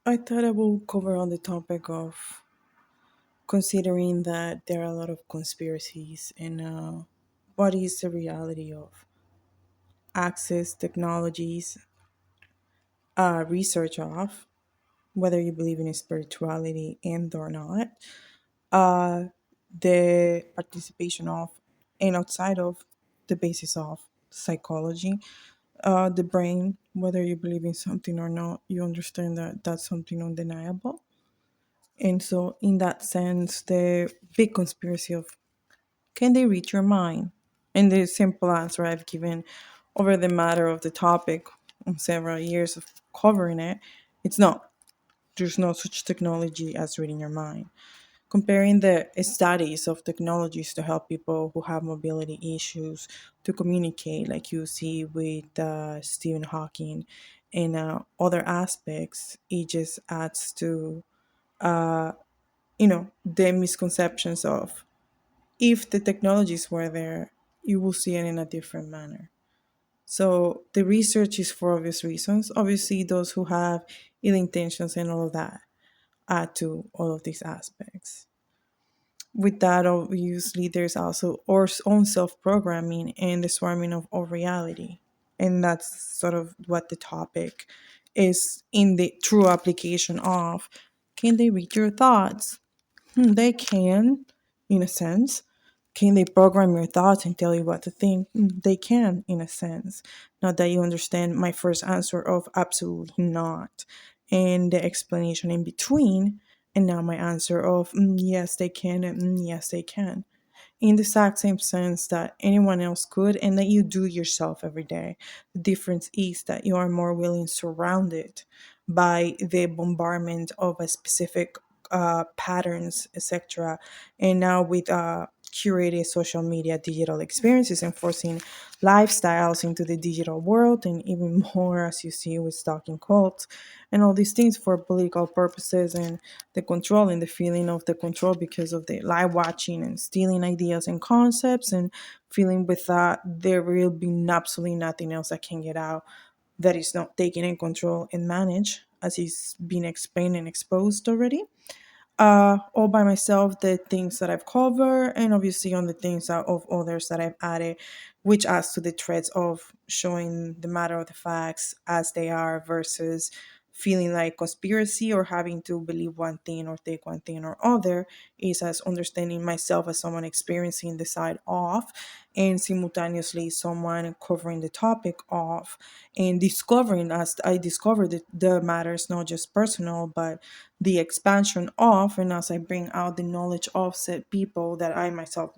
I thought I will cover on the topic of considering that there are a lot of conspiracies and what is the reality of access technologies, research of whether you believe in spirituality and or not, uh, the participation of and outside of the basis of psychology, the brain, whether you believe in something or not, you understand that that's something undeniable. And so, in that sense, the big conspiracy of can they read your mind? And the simple answer I've given over the matter of the topic in several years of covering it, it's not. There's no such technology as reading your mind. Comparing the studies of technologies to help people who have mobility issues to communicate, like you see with Stephen Hawking and other aspects, it just adds to the misconceptions of if the technologies were there, you will see it in a different manner. So the research is for obvious reasons. Obviously, those who have ill intentions and all of that add to all of these aspects. With that, obviously, there's also our own self programming and the swarming of reality. And that's sort of what the topic is in the true application of can they read your thoughts? They can, in a sense. Can they program your thoughts and tell you what to think? They can, in a sense. Not that you understand my first answer of absolutely not, and the explanation in between, and now my answer of yes, they can, and yes, they can in the exact same sense that anyone else could and that you do yourself every day. The difference is that you are more willing surrounded by the bombardment of a specific patterns, etc. And now with curated social media digital experiences enforcing lifestyles into the digital world and even more as you see with stalking cults and all these things for political purposes and the control and the feeling of the control because of the live watching and stealing ideas and concepts and feeling with that there will be absolutely nothing else that can get out that is not taken in control and managed as is being explained and exposed already all by myself, the things that I've covered, and obviously on the things of others that I've added, which adds to the threads of showing the matter of the facts as they are versus feeling like conspiracy or having to believe one thing or take one thing or other is as understanding myself as someone experiencing the side of and simultaneously someone covering the topic of and discovering as I discovered that the matter is not just personal but the expansion of and as I bring out the knowledge of said people that I myself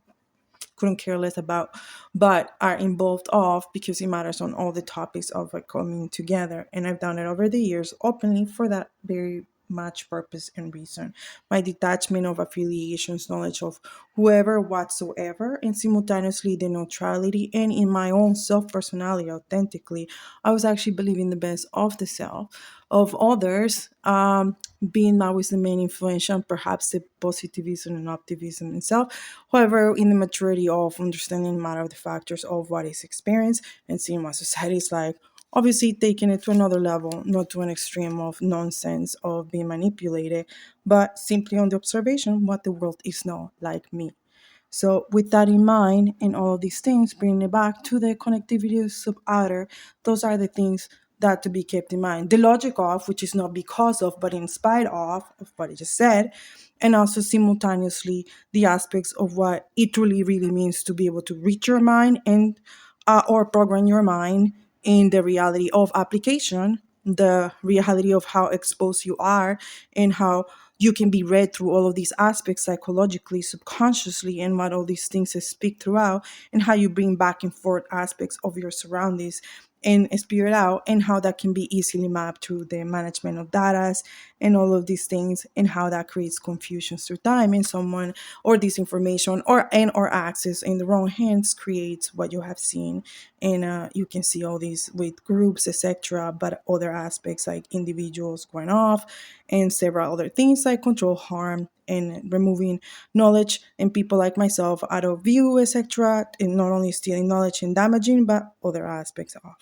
couldn't care less about but are involved of because it matters on all the topics of like coming together and I've done it over the years openly for that very much purpose and reason my detachment of affiliations knowledge of whoever whatsoever and simultaneously the neutrality and in my own self personality authentically I was actually believing the best of the self of others being always the main influential perhaps the positivism and optimism itself. However, in the maturity of understanding the matter of the factors of what is experienced and seeing what society is like, obviously taking it to another level, not to an extreme of nonsense of being manipulated, but simply on the observation what the world is not like me. So, with that in mind, and all of these things, bringing it back to the connectivity of sub-outer, those are the things that to be kept in mind. The logic of, which is not because of, but in spite of what I just said, and also simultaneously the aspects of what it really means to be able to reach your mind and or program your mind in the reality of application, the reality of how exposed you are and how you can be read through all of these aspects psychologically, subconsciously, and what all these things speak throughout, and how you bring back and forth aspects of your surroundings and spirit out, and how that can be easily mapped to the management of data and all of these things, and how that creates confusion through time. And someone or disinformation or access in the wrong hands creates what you have seen, and you can see all these with groups, etc. But other aspects like individuals going off and several other things like control harm and removing knowledge and people like myself out of view, etc. And not only stealing knowledge and damaging, but other aspects of.